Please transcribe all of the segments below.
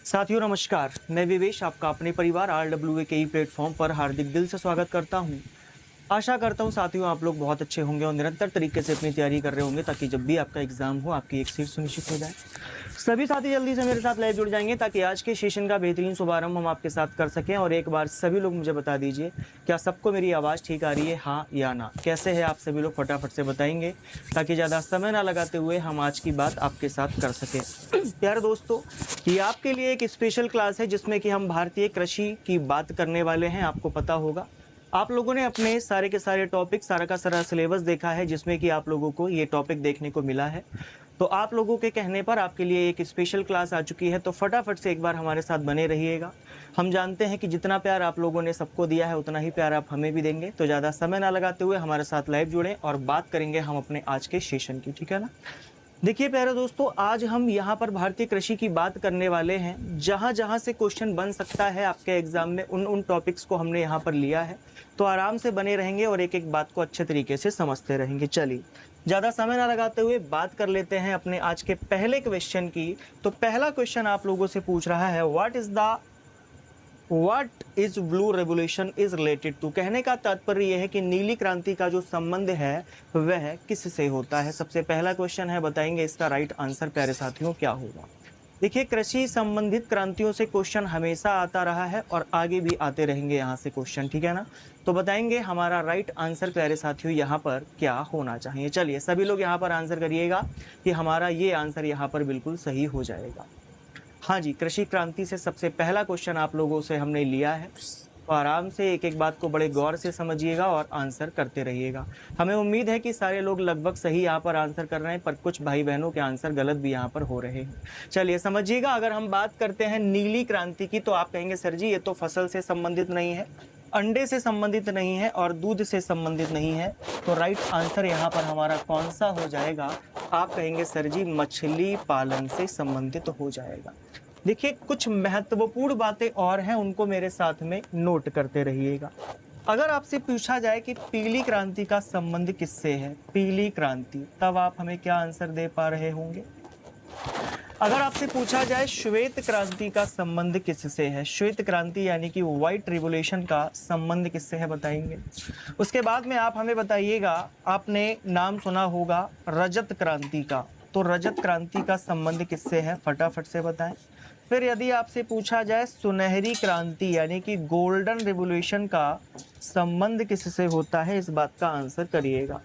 साथियों नमस्कार, मैं विवेश आपका अपने परिवार RWA प्लेटफॉर्म पर हार्दिक दिल से स्वागत करता हूं। आशा करता हूं साथियों आप लोग बहुत अच्छे होंगे और निरंतर तरीके से अपनी तैयारी कर रहे होंगे ताकि जब भी आपका एग्जाम हो आपकी एक सीट सुनिश्चित हो जाए। सभी साथी जल्दी से मेरे साथ लाइव जुड़ जाएंगे ताकि आज के सेशन का बेहतरीन शुभारंभ हम आपके साथ कर सकें। और एक बार सभी लोग मुझे बता दीजिए, क्या सबको मेरी आवाज़ ठीक आ रही है, हाँ या ना? कैसे है आप सभी लोग फटाफट से बताएंगे ताकि ज़्यादा समय ना लगाते हुए हम आज की बात आपके साथ कर सकें। प्यारे दोस्तों, ये आपके लिए एक स्पेशल क्लास है जिसमें कि हम भारतीय कृषि की बात करने वाले हैं। आपको पता होगा आप लोगों ने अपने सारे के सारे टॉपिक, सारा का सारा सिलेबस देखा है जिसमें कि आप लोगों को ये टॉपिक देखने को मिला है। तो आप लोगों के कहने पर आपके लिए एक स्पेशल क्लास आ चुकी है, तो फटाफट से एक बार हमारे साथ बने रहिएगा। हम जानते हैं कि जितना प्यार आप लोगों ने सबको दिया है उतना ही प्यार आप हमें भी देंगे। तो ज़्यादा समय ना लगाते हुए हमारे साथ लाइव जुड़ें और बात करेंगे हम अपने आज के सेशन की, ठीक है ना? देखिए प्यारे दोस्तों, आज हम यहाँ पर भारतीय कृषि की बात करने वाले हैं। जहाँ जहाँ से क्वेश्चन बन सकता है आपके एग्जाम में, उन टॉपिक्स को हमने यहाँ पर लिया है। तो आराम से बने रहेंगे और एक एक बात को अच्छे तरीके से समझते रहेंगे। चलिए ज़्यादा समय ना लगाते हुए बात कर लेते हैं अपने आज के पहले क्वेश्चन की। तो पहला क्वेश्चन आप लोगों से पूछ रहा है, what is blue revolution is related to. कहने का तात्पर्य यह है कि नीली क्रांति का जो संबंध है वह किससे होता है। सबसे पहला क्वेश्चन है, बताएंगे इसका राइट आंसर प्यारे साथियों क्या होगा। देखिए, कृषि संबंधित क्रांतियों से क्वेश्चन हमेशा आता रहा है और आगे भी आते रहेंगे यहाँ से क्वेश्चन, ठीक है ना? तो बताएंगे हमारा राइट आंसर प्यारे साथियों यहाँ पर क्या होना चाहिए। चलिए सभी लोग यहाँ पर आंसर करिएगा कि हमारा ये आंसर यहाँ पर बिल्कुल सही हो जाएगा। हाँ जी, कृषि क्रांति से सबसे पहला क्वेश्चन आप लोगों से हमने लिया है। तो आराम से एक एक बात को बड़े गौर से समझिएगा और आंसर करते रहिएगा। हमें उम्मीद है कि सारे लोग लगभग सही यहाँ पर आंसर कर रहे हैं, पर कुछ भाई बहनों के आंसर गलत भी यहाँ पर हो रहे हैं। चलिए समझिएगा, अगर हम बात करते हैं नीली क्रांति की तो आप कहेंगे सर जी ये तो फसल से संबंधित नहीं है, अंडे से संबंधित नहीं है और दूध से संबंधित नहीं है। तो राइट आंसर यहाँ पर हमारा कौन सा हो जाएगा? आप कहेंगे सर जी मछली पालन से संबंधित हो जाएगा। देखिए, कुछ महत्वपूर्ण बातें और हैं, उनको मेरे साथ में नोट करते रहिएगा। अगर आपसे पूछा जाए कि पीली क्रांति का संबंध किससे है, पीली क्रांति, तब आप हमें क्या आंसर दे पा रहे होंगे? अगर आपसे पूछा जाए श्वेत क्रांति का संबंध किससे है, श्वेत क्रांति यानी कि व्हाइट रिवोल्यूशन का संबंध किससे है, बताएंगे। उसके बाद में आप हमें बताइएगा, आपने नाम सुना होगा रजत क्रांति का, तो रजत क्रांति का संबंध किससे है, फटाफट से बताएं। फिर यदि आपसे पूछा जाए सुनहरी क्रांति यानी कि गोल्डन रिवोल्यूशन का संबंध किससे होता है, इस बात का आंसर करिएगा।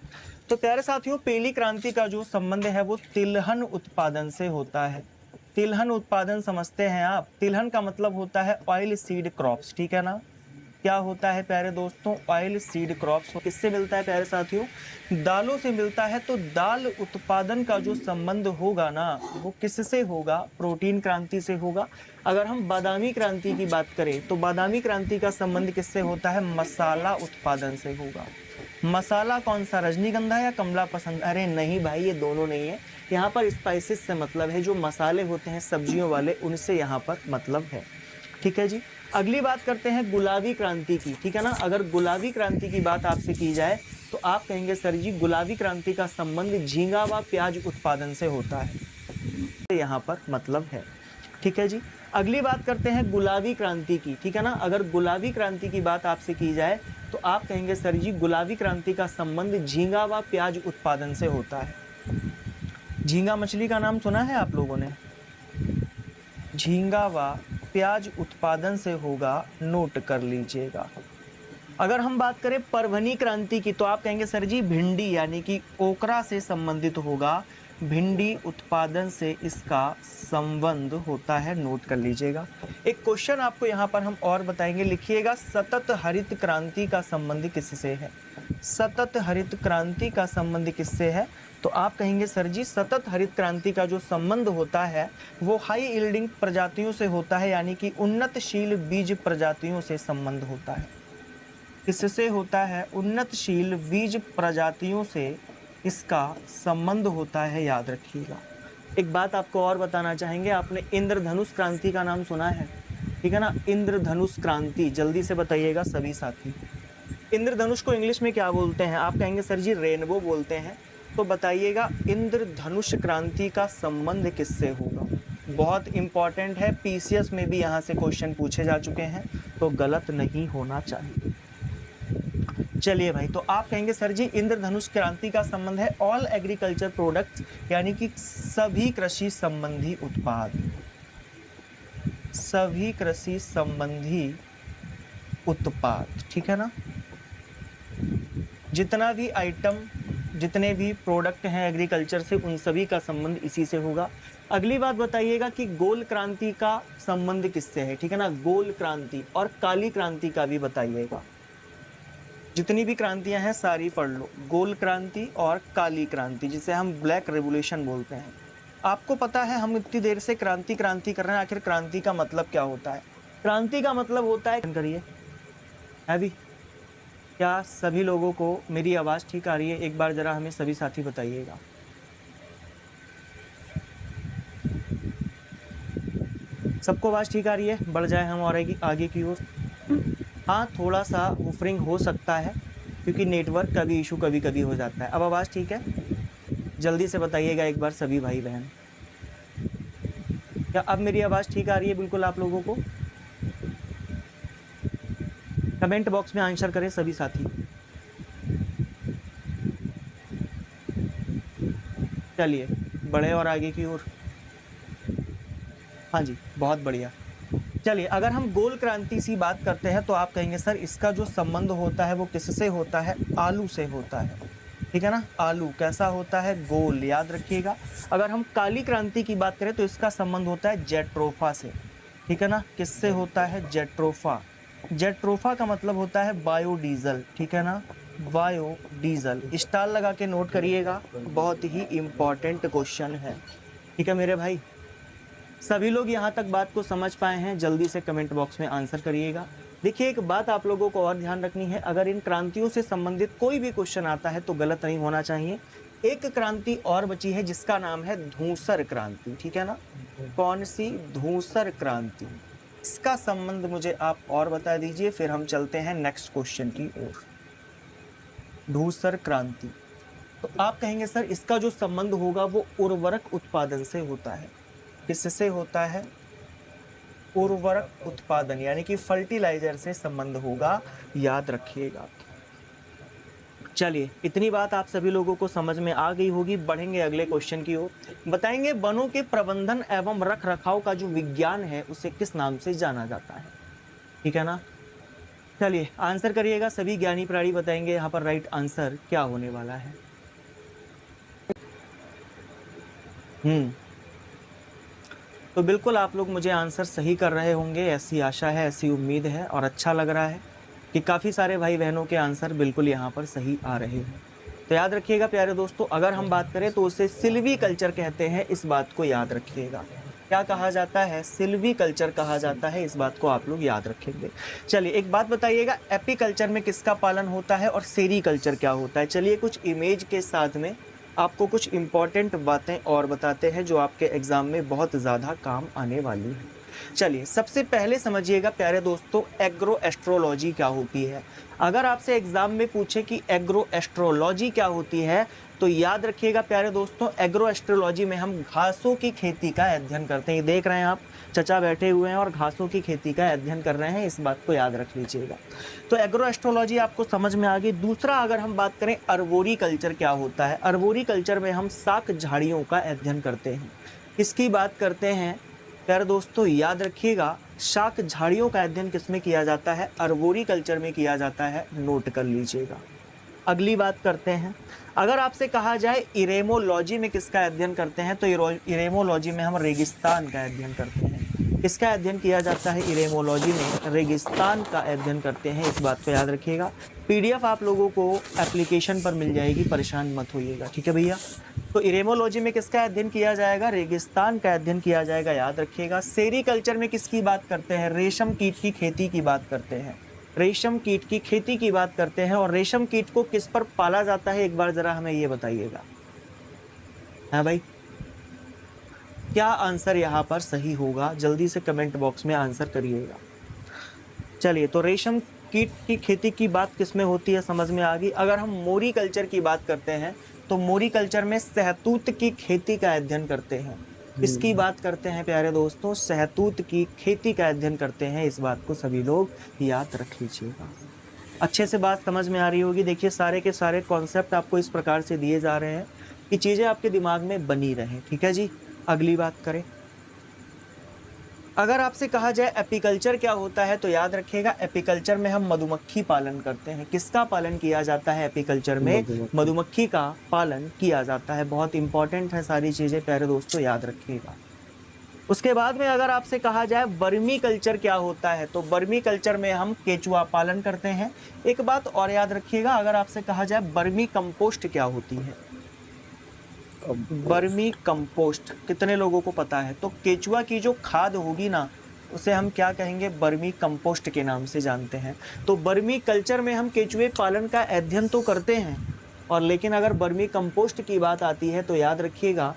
तो प्यारे साथियों, पीली क्रांति का जो संबंध है वो तिलहन उत्पादन से होता है। तिलहन उत्पादन समझते हैं आप? तिलहन का मतलब होता है ऑयल सीड क्रॉप्स, ठीक है ना? क्या होता है प्यारे दोस्तों? Oil seed crops. किससे मिलता है प्यारे साथियों? दालों से मिलता है। तो दाल उत्पादन का जो संबंध होगा ना वो किससे होगा? प्रोटीन क्रांति से होगा। अगर हम बादामी क्रांति की बात करें तो बादामी क्रांति का संबंध किससे होता है? मसाला उत्पादन से होगा। मसाला कौन सा, रजनीगंधा या कमला पसंद? अरे नहीं भाई, ये दोनों नहीं है। यहाँ पर स्पाइसेस से मतलब है, जो मसाले होते हैं सब्जियों वाले, उनसे यहाँ पर मतलब है, ठीक है जी। अगली बात करते हैं गुलाबी क्रांति की, ठीक है ना? अगर गुलाबी क्रांति की बात आपसे की जाए तो आप कहेंगे सर जी गुलाबी क्रांति का संबंध झींगा व प्याज उत्पादन से होता है, यहाँ पर मतलब है, ठीक है जी। अगली बात करते हैं गुलाबी क्रांति की, ठीक है ना? अगर गुलाबी क्रांति की बात आपसे की जाए तो आप कहेंगे सर जी गुलाबी क्रांति का संबंध झींगा व प्याज उत्पादन से होता है। झींगा मछली का नाम सुना है आप लोगों ने? झींगा व प्याज उत्पादन से होगा, नोट कर लीजिएगा। अगर हम बात करें परभनी क्रांति की तो आप कहेंगे सर जी भिंडी यानी कि ओकरा से संबंधित होगा, भिंडी उत्पादन से इसका संबंध होता है, नोट कर लीजिएगा। एक क्वेश्चन आपको यहाँ पर हम और बताएंगे, लिखिएगा सतत हरित क्रांति का संबंध किससे है? सतत हरित क्रांति का संबंध किससे है? तो आप कहेंगे सर जी सतत हरित क्रांति का जो संबंध होता है वो हाई यील्डिंग प्रजातियों से होता है, यानी कि उन्नतशील बीज प्रजातियों से संबंध होता है। किससे होता है? उन्नतशील बीज प्रजातियों से इसका संबंध होता है, याद रखिएगा। एक बात आपको और बताना चाहेंगे, आपने इंद्रधनुष क्रांति का नाम सुना है, ठीक है ना? इंद्रधनुष क्रांति, जल्दी से बताइएगा सभी साथी। इंद्रधनुष को इंग्लिश में क्या बोलते हैं? आप कहेंगे सर जी रेनबो बोलते हैं। तो बताइएगा इंद्रधनुष क्रांति का संबंध किससे होगा? बहुत इंपॉर्टेंट है, पीसीएस में भी यहाँ से क्वेश्चन पूछे जा चुके हैं, तो गलत नहीं होना चाहिए। चलिए भाई, तो आप कहेंगे सर जी इंद्रधनुष क्रांति का संबंध है ऑल एग्रीकल्चर प्रोडक्ट्स, यानी कि सभी कृषि संबंधी उत्पाद, सभी कृषि संबंधी उत्पाद, ठीक है ना। जितना भी आइटम, जितने भी प्रोडक्ट हैं एग्रीकल्चर से, उन सभी का संबंध इसी से होगा। अगली बात बताइएगा कि गोल क्रांति का संबंध किससे है, ठीक है ना। गोल क्रांति और काली क्रांति का भी बताइएगा। जितनी भी क्रांतियां हैं सारी पढ़ लो, गोल क्रांति और काली क्रांति, जिसे हम ब्लैक रेवोल्यूशन बोलते हैं। आपको पता है हम इतनी देर से क्रांति क्रांति कर रहे हैं, आखिर क्रांति का मतलब क्या होता है। क्रांति का मतलब होता है, करिए हैवी, क्या सभी लोगों को मेरी आवाज़ ठीक आ रही है? एक बार जरा हमें सभी साथी बताइएगा। सबको आवाज़ ठीक आ रही है? बढ़ जाए हम और आगे की ओर। हाँ, थोड़ा सा वुफरिंग हो सकता है क्योंकि नेटवर्क का भी इशू कभी कभी हो जाता है। अब आवाज़ ठीक है? जल्दी से बताइएगा एक बार सभी भाई बहन, क्या अब मेरी आवाज़ ठीक आ रही है बिल्कुल आप लोगों को? कमेंट बॉक्स में आंसर करें सभी साथी। चलिए बढ़े और आगे की ओर। हाँ जी, बहुत बढ़िया। चलिए, अगर हम गोल क्रांति सी बात करते हैं तो आप कहेंगे सर इसका जो संबंध होता है वो किससे होता है? आलू से होता है, ठीक है ना। आलू कैसा होता है? गोल, याद रखिएगा। अगर हम काली क्रांति की बात करें तो इसका संबंध होता है जेट्रोफा से, ठीक है ना। किससे होता है? जेट्रोफा। जेट्रोफा का मतलब होता है बायोडीजल, ठीक है ना, बायोडीजल। स्टार लगा के नोट करिएगा, बहुत ही इंपॉर्टेंट क्वेश्चन है, ठीक है मेरे भाई। सभी लोग यहाँ तक बात को समझ पाए हैं? जल्दी से कमेंट बॉक्स में आंसर करिएगा। देखिए, एक बात आप लोगों को और ध्यान रखनी है, अगर इन क्रांतियों से संबंधित कोई भी क्वेश्चन आता है तो गलत नहीं होना चाहिए। एक क्रांति और बची है जिसका नाम है धूसर क्रांति, ठीक है ना। कौन सी? धूसर क्रांति। इसका संबंध मुझे आप और बता दीजिए, फिर हम चलते हैं नेक्स्ट क्वेश्चन की ओर। धूसर क्रांति, तो आप कहेंगे सर इसका जो संबंध होगा वो उर्वरक उत्पादन से होता है। किससे होता है? उर्वरक उत्पादन, यानी कि फर्टिलाइजर से संबंध होगा, याद रखिएगा। चलिए, इतनी बात आप सभी लोगों को समझ में आ गई होगी। बढ़ेंगे अगले क्वेश्चन की ओर। बताएंगे वनों के प्रबंधन एवं रख रखाव का जो विज्ञान है उसे किस नाम से जाना जाता है, ठीक है ना। चलिए आंसर करिएगा सभी ज्ञानी प्राणी, बताएंगे यहाँ पर राइट आंसर क्या होने वाला है। तो बिल्कुल आप लोग मुझे आंसर सही कर रहे होंगे, ऐसी आशा है, ऐसी उम्मीद है, और अच्छा लग रहा है कि काफ़ी सारे भाई बहनों के आंसर बिल्कुल यहाँ पर सही आ रहे हैं। तो याद रखिएगा प्यारे दोस्तों, अगर हम बात करें तो उसे सिल्वी कल्चर कहते हैं, इस बात को याद रखिएगा। क्या कहा जाता है? सिल्वी कल्चर कहा जाता है, इस बात को आप लोग याद रखेंगे। चलिए एक बात बताइएगा, एपीकल्चर में किसका पालन होता है और सेरीकल्चर क्या होता है? चलिए कुछ इमेज के साथ में आपको कुछ इम्पॉर्टेंट बातें और बताते हैं जो आपके एग्जाम में बहुत ज़्यादा काम आने वाली है। चलिए सबसे पहले समझिएगा प्यारे दोस्तों, एग्रो एस्ट्रोलॉजी क्या होती है। अगर आपसे एग्जाम में पूछे कि एग्रो एस्ट्रोलॉजी क्या होती है तो याद रखिएगा प्यारे दोस्तों, एग्रो एस्ट्रोलॉजी में हम घासों की खेती का अध्ययन करते हैं। ये देख रहे हैं आप, चचा बैठे हुए हैं और घासों की खेती का अध्ययन कर रहे हैं, इस बात को याद रख लीजिएगा। तो एग्रो एस्ट्रोलॉजी आपको समझ में आ गई। दूसरा अगर हम बात करें अर्बोरी कल्चर क्या होता है, अर्बोरी कल्चर में हम शाक झाड़ियों का अध्ययन करते हैं। किसकी बात करते हैं प्यारे दोस्तों? याद रखिएगा, शाक झाड़ियों का अध्ययन किसमें किया जाता है? अर्बोरी कल्चर में किया जाता है, नोट कर लीजिएगा। अगली बात करते हैं, अगर आपसे कहा जाए इरेमोलॉजी में किसका अध्ययन करते हैं तो इरेमोलॉजी में हम रेगिस्तान का अध्ययन करते हैं। किसका अध्ययन किया जाता है? इरेमोलॉजी में रेगिस्तान का अध्ययन करते हैं, इस बात को याद रखिएगा। पीडीएफ आप लोगों को एप्लीकेशन पर मिल जाएगी, परेशान मत होइएगा, ठीक है भैया। तो इरेमोलॉजी में किसका अध्ययन किया जाएगा? रेगिस्तान का अध्ययन किया जाएगा, याद रखिएगा। सेरीकल्चर में किसकी बात करते हैं? रेशम कीट की खेती की बात करते हैं, रेशम कीट की खेती की बात करते हैं। और रेशम कीट को किस पर पाला जाता है, एक बार जरा हमें ये बताइएगा। हाँ भाई, क्या आंसर यहाँ पर सही होगा? जल्दी से कमेंट बॉक्स में आंसर करिएगा। चलिए, तो रेशम कीट की खेती की बात किस में होती है, समझ में आ गई। अगर हम मोरी कल्चर की बात करते हैं तो मोरी कल्चर में शहतूत की खेती का अध्ययन करते हैं। इसकी बात करते हैं प्यारे दोस्तों, सहतूत की खेती का अध्ययन करते हैं। इस बात को सभी लोग याद रख लीजिएगा। अच्छे से बात समझ में आ रही होगी। देखिए सारे के सारे कॉन्सेप्ट आपको इस प्रकार से दिए जा रहे हैं कि चीज़ें आपके दिमाग में बनी रहें। ठीक है जी, अगली बात करें। अगर आपसे कहा जाए एपीकल्चर क्या होता है, तो याद रखिएगा एपीकल्चर में हम मधुमक्खी पालन करते हैं। किसका पालन किया जाता है एपीकल्चर में? मधुमक्खी का पालन किया जाता है। बहुत इंपॉर्टेंट है सारी चीज़ें प्यारे दोस्तों, याद रखिएगा। उसके बाद में अगर आपसे कहा जाए वर्मी कल्चर क्या होता है, तो वर्मी कल्चर में हम केचुआ पालन करते हैं। एक बात और याद रखिएगा, अगर आपसे कहा जाए वर्मी कंपोस्ट क्या होती है, वर्मी कंपोस्ट कितने लोगों को पता है? तो केचुआ की जो खाद होगी ना, उसे हम क्या कहेंगे? वर्मी कंपोस्ट के नाम से जानते हैं। तो वर्मी कल्चर में हम केचुए पालन का अध्ययन तो करते हैं, और लेकिन अगर वर्मी कंपोस्ट की बात आती है तो याद रखिएगा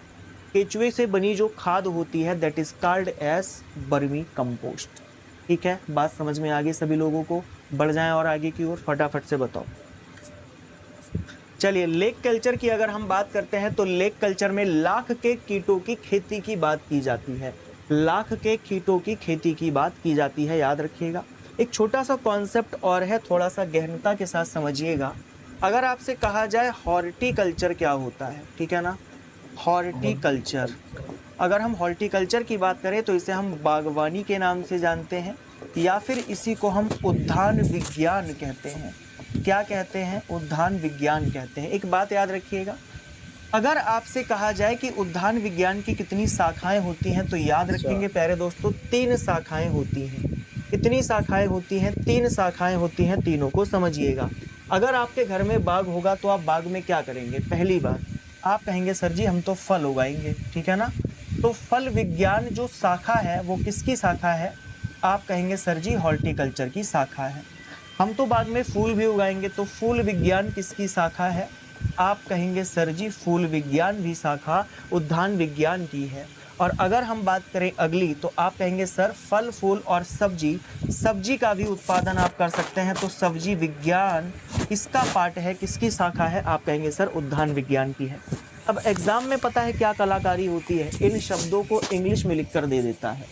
केचुए से बनी जो खाद होती है that is called as vermicompost. ठीक है, बात समझ में आ गई सभी लोगों को? बढ़ जाएं और आगे की ओर, फटाफट से बताओ। चलिए लेक कल्चर की अगर हम बात करते हैं तो लेक कल्चर में लाख के कीटों की खेती की बात की जाती है। लाख के कीटों की खेती की बात की जाती है, याद रखिएगा। एक छोटा सा कॉन्सेप्ट और है, थोड़ा सा गहनता के साथ समझिएगा। अगर आपसे कहा जाए हॉर्टिकल्चर क्या होता है, ठीक है ना, हॉर्टिकल्चर, अगर हम हॉर्टिकल्चर की बात करें तो इसे हम बागवानी के नाम से जानते हैं, या फिर इसी को हम उद्यान विज्ञान कहते हैं। क्या कहते हैं? उद्यान विज्ञान कहते हैं। एक बात याद रखिएगा, अगर आपसे कहा जाए कि उद्यान विज्ञान की कितनी शाखाएं होती हैं, तो याद रखेंगे प्यारे दोस्तों 3 शाखाएं होती हैं। कितनी शाखाएं होती हैं? 3 शाखाएं होती हैं, तीनों को समझिएगा। अगर आपके घर में बाग होगा तो आप बाग में क्या करेंगे? पहली बात आप कहेंगे सर जी हम तो फल उगाएंगे, ठीक है ना। तो फल विज्ञान जो शाखा है वो किसकी शाखा है? आप कहेंगे सर जी हॉर्टिकल्चर की शाखा है। हम तो बाद में फूल भी उगाएंगे, तो फूल विज्ञान किसकी शाखा है? आप कहेंगे सर जी फूल विज्ञान भी शाखा उद्यान विज्ञान की है। और अगर हम बात करें अगली, तो आप कहेंगे सर फल फूल और सब्जी, सब्जी का भी उत्पादन आप कर सकते हैं, तो सब्जी विज्ञान किसका पार्ट है, किसकी शाखा है? आप कहेंगे सर उद्यान विज्ञान की है। अब एग्जाम में पता है क्या कलाकारी होती है? इन शब्दों को इंग्लिश में लिख कर दे देता है,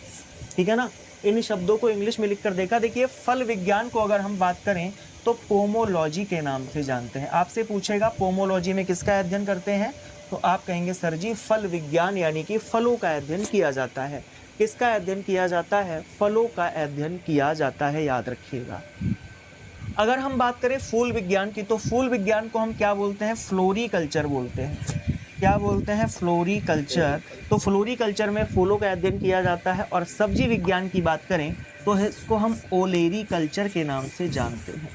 ठीक है ना। इन शब्दों को इंग्लिश में लिख कर देखा। देखिए फल विज्ञान को अगर हम बात करें तो पोमोलॉजी के नाम से जानते हैं। आपसे पूछेगा पोमोलॉजी में किसका अध्ययन करते हैं, तो आप कहेंगे सर जी फल विज्ञान, यानी कि फलों का अध्ययन किया जाता है। किसका अध्ययन किया जाता है? फलों का अध्ययन किया जाता है, याद रखिएगा। अगर हम बात करें फूल विज्ञान की, तो फूल विज्ञान को हम क्या बोलते हैं? फ्लोरीकल्चर बोलते हैं। क्या बोलते हैं? फ्लोरीकल्चर। तो फ्लोरीकल्चर में फूलों का अध्ययन किया जाता है। और सब्जी विज्ञान की बात करें तो इसको हम ओलेरीकल्चर के नाम से जानते हैं।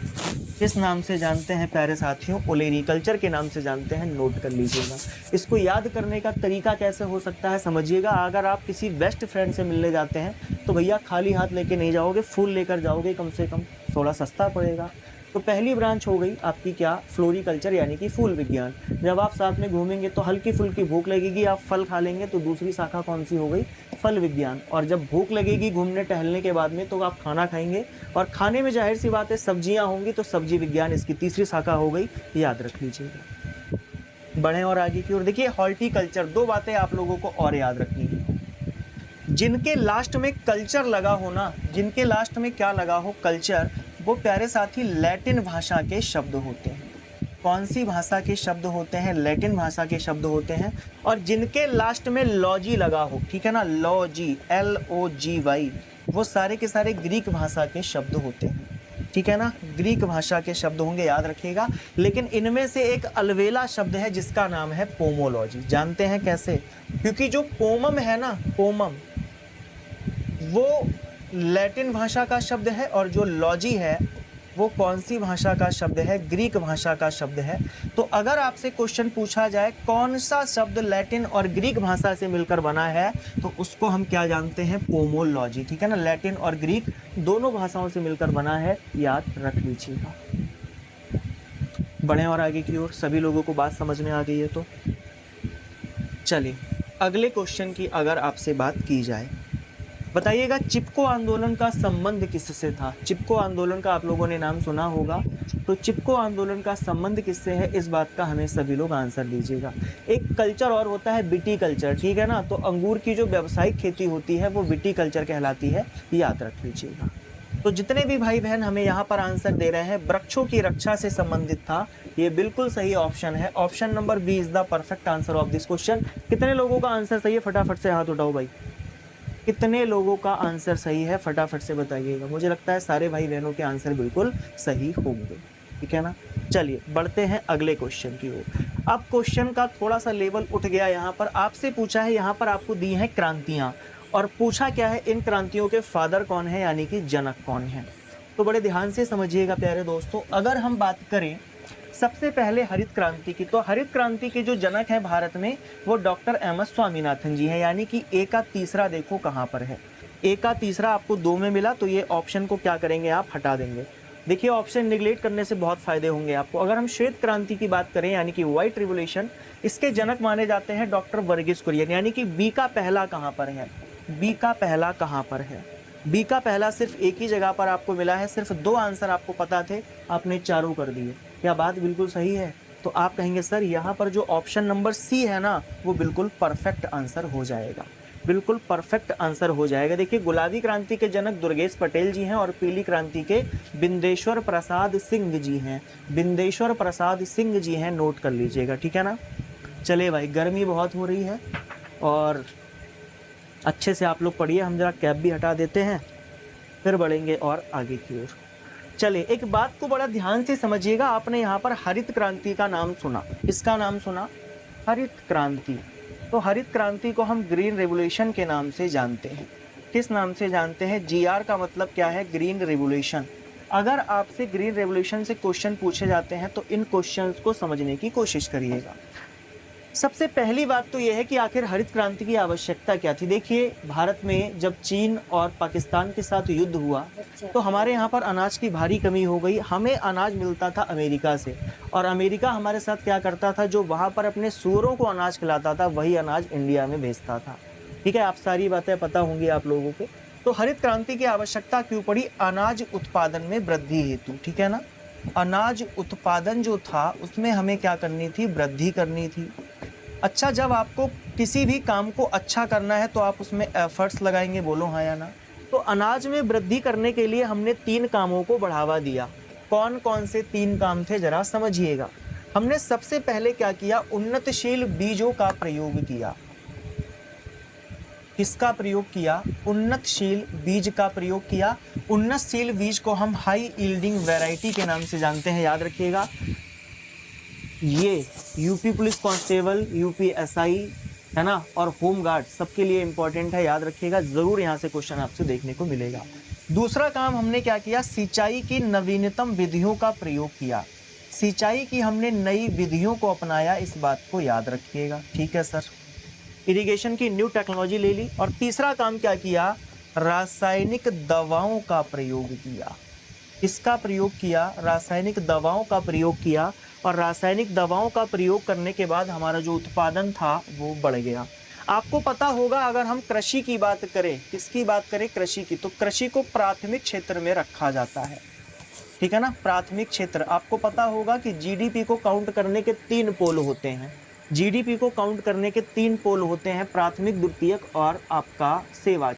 किस नाम से जानते हैं प्यारे साथियों? ओलेरीकल्चर के नाम से जानते हैं, नोट कर लीजिएगा। इसको याद करने का तरीका कैसे हो सकता है समझिएगा। अगर आप किसी बेस्ट फ्रेंड से मिलने जाते हैं तो भैया खाली हाथ लेके नहीं जाओगे, फूल लेकर जाओगे, कम से कम थोड़ा सस्ता पड़ेगा। तो पहली ब्रांच हो गई आपकी क्या? फ्लोरीकल्चर, यानी कि फूल विज्ञान। जब आप साथ में घूमेंगे तो हल्की फुल्की भूख लगेगी, आप फल खा लेंगे, तो दूसरी शाखा कौन सी हो गई? फल विज्ञान। और जब भूख लगेगी घूमने टहलने के बाद में, तो आप खाना खाएंगे, और खाने में जाहिर सी बात है सब्जियां होंगी, तो सब्जी विज्ञान इसकी तीसरी शाखा हो गई, याद रख लीजिएगा। बढ़ें और आगे की ओर। देखिए हॉर्टिकल्चर, 2 बातें आप लोगों को और याद रखनी है। जिनके लास्ट में कल्चर लगा हो ना, जिनके लास्ट में क्या लगा हो? कल्चर, वो प्यारे साथी लैटिन भाषा के शब्द होते हैं। कौन सी भाषा के शब्द होते हैं? लैटिन भाषा के शब्द होते हैं। और जिनके लास्ट में लॉजी लगा हो, ठीक है ना, लॉजी, LOGY, वो सारे के सारे ग्रीक भाषा के शब्द होते हैं, ठीक है ना, ग्रीक भाषा के शब्द होंगे, याद रखिएगा। लेकिन इनमें से एक अलवेला शब्द है जिसका नाम है पोमोलॉजी। जानते हैं कैसे? क्योंकि जो पोमम है ना, पोमम, वो लैटिन भाषा का शब्द है, और जो लॉजी है वो कौन सी भाषा का शब्द है? ग्रीक भाषा का शब्द है। तो अगर आपसे क्वेश्चन पूछा जाए कौन सा शब्द लैटिन और ग्रीक भाषा से मिलकर बना है, तो उसको हम क्या जानते हैं? पोमोलॉजी, ठीक है ना। लैटिन और ग्रीक दोनों भाषाओं से मिलकर बना है, याद रख लीजिएगा। बढ़ें और आगे की ओर। सभी लोगों को बात समझ में आ गई है तो चलिए अगले क्वेश्चन की अगर आपसे बात की जाए, बताइएगा चिपको आंदोलन का संबंध किससे था? चिपको आंदोलन का आप लोगों ने नाम सुना होगा, तो चिपको आंदोलन का संबंध किससे है, इस बात का हमें सभी लोग आंसर दीजिएगा। एक कल्चर और होता है विटीकल्चर, ठीक है ना, तो अंगूर की जो व्यावसायिक खेती होती है वो विटीकल्चर कहलाती है, याद रख लीजिएगा। तो जितने भी भाई बहन हमें यहाँ पर आंसर दे रहे हैं वृक्षों की रक्षा से संबंधित था, ये बिल्कुल सही ऑप्शन है। Option number B is the perfect answer of this question. कितने लोगों का आंसर सही है, फटाफट से हाथ उठाओ भाई। कितने लोगों का आंसर सही है, फटाफट से बताइएगा। मुझे लगता है सारे भाई बहनों के आंसर बिल्कुल सही होंगे, ठीक है ना। चलिए बढ़ते हैं अगले क्वेश्चन की ओर। अब क्वेश्चन का थोड़ा सा लेवल उठ गया। यहाँ पर आपसे पूछा है, यहाँ पर आपको दी हैं क्रांतियाँ, और पूछा क्या है, इन क्रांतियों के फादर कौन है, यानी कि जनक कौन है। तो बड़े ध्यान से समझिएगा प्यारे दोस्तों। अगर हम बात करें सबसे पहले हरित क्रांति की, तो हरित क्रांति के जो जनक हैं भारत में वो डॉक्टर एम एस स्वामीनाथन जी हैं, यानी कि ए का तीसरा देखो कहाँ पर है। ए का तीसरा आपको 2 में मिला, तो ये ऑप्शन को क्या करेंगे, आप हटा देंगे। देखिए ऑप्शन निगलेक्ट करने से बहुत फायदे होंगे आपको। अगर हम श्वेत क्रांति की बात करें, यानी कि व्हाइट रिवोल्यूशन, इसके जनक माने जाते हैं डॉक्टर वर्गीस कुरियन, यानी कि बी का पहला कहाँ पर है, बी का पहला कहाँ पर है। बी का पहला सिर्फ एक ही जगह पर आपको मिला है, सिर्फ 2 आंसर आपको पता थे, आपने चारों कर दिए। क्या बात बिल्कुल सही है? तो आप कहेंगे सर यहाँ पर जो ऑप्शन नंबर सी है ना, वो बिल्कुल परफेक्ट आंसर हो जाएगा, बिल्कुल परफेक्ट आंसर हो जाएगा। देखिए गुलाबी क्रांति के जनक दुर्गेश पटेल जी हैं, और पीली क्रांति के बिंदेश्वर प्रसाद सिंह जी हैं, बिंदेश्वर प्रसाद सिंह जी हैं, नोट कर लीजिएगा, ठीक है ना। चलिए भाई, गर्मी बहुत हो रही है और अच्छे से आप लोग पढ़िए। हम जरा कैप भी हटा देते हैं, फिर बढ़ेंगे और आगे की ओर। चलिए एक बात को बड़ा ध्यान से समझिएगा। आपने यहाँ पर हरित क्रांति का नाम सुना, इसका नाम सुना हरित क्रांति, तो हरित क्रांति को हम ग्रीन रेवोल्यूशन के नाम से जानते हैं। किस नाम से जानते हैं? GR का मतलब क्या है, ग्रीन रेवोल्यूशन। अगर आपसे ग्रीन रेवोल्यूशन से क्वेश्चन पूछे जाते हैं तो इन क्वेश्चंस को समझने की कोशिश करिएगा। सबसे पहली बात तो यह है कि आखिर हरित क्रांति की आवश्यकता क्या थी। देखिए भारत में जब चीन और पाकिस्तान के साथ युद्ध हुआ तो हमारे यहाँ पर अनाज की भारी कमी हो गई। हमें अनाज मिलता था अमेरिका से, और अमेरिका हमारे साथ क्या करता था, जो वहाँ पर अपने सूअरों को अनाज खिलाता था वही अनाज इंडिया में भेजता था। ठीक है, आप सारी बातें पता होंगी आप लोगों को। तो हरित क्रांति की आवश्यकता क्यों पड़ी? अनाज उत्पादन में वृद्धि हेतु, ठीक है ना। अनाज उत्पादन जो था उसमें हमें क्या करनी थी, वृद्धि करनी थी। अच्छा, जब आपको किसी भी काम को अच्छा करना है तो आप उसमें एफर्ट्स लगाएंगे, बोलो हाँ या ना। तो अनाज में वृद्धि करने के लिए हमने 3 कामों को बढ़ावा दिया। कौन कौन से 3 काम थे जरा समझिएगा। हमने सबसे पहले क्या किया, उन्नतशील बीजों का प्रयोग किया। किसका प्रयोग किया? उन्नतशील बीज का प्रयोग किया। उन्नतशील बीज को हम हाई यील्डिंग वैरायटी के नाम से जानते हैं, याद रखिएगा। ये UP police constable, UP SI है ना, और होम गार्ड सबके लिए इंपॉर्टेंट है, याद रखिएगा। जरूर यहाँ से क्वेश्चन आपसे देखने को मिलेगा। दूसरा काम हमने क्या किया, सिंचाई की नवीनतम विधियों का प्रयोग किया। सिंचाई की हमने नई विधियों को अपनाया, इस बात को याद रखिएगा, ठीक है सर। इरिगेशन की न्यू टेक्नोलॉजी ले ली। और तीसरा काम क्या किया, रासायनिक दवाओं का प्रयोग किया। इसका प्रयोग किया, रासायनिक दवाओं का प्रयोग किया। और रासायनिक दवाओं का प्रयोग करने के बाद हमारा जो उत्पादन था वो बढ़ गया। आपको पता होगा, अगर हम कृषि की बात करें, किसकी बात करें, कृषि की, तो कृषि को प्राथमिक क्षेत्र में रखा जाता है, ठीक है ना। प्राथमिक क्षेत्र, आपको पता होगा कि जीडीपी को काउंट करने के 3 पोल होते हैं। जीडीपी को काउंट करने के 3 पोल होते हैं, प्राथमिक, द्वितीयक और आपका सेवा।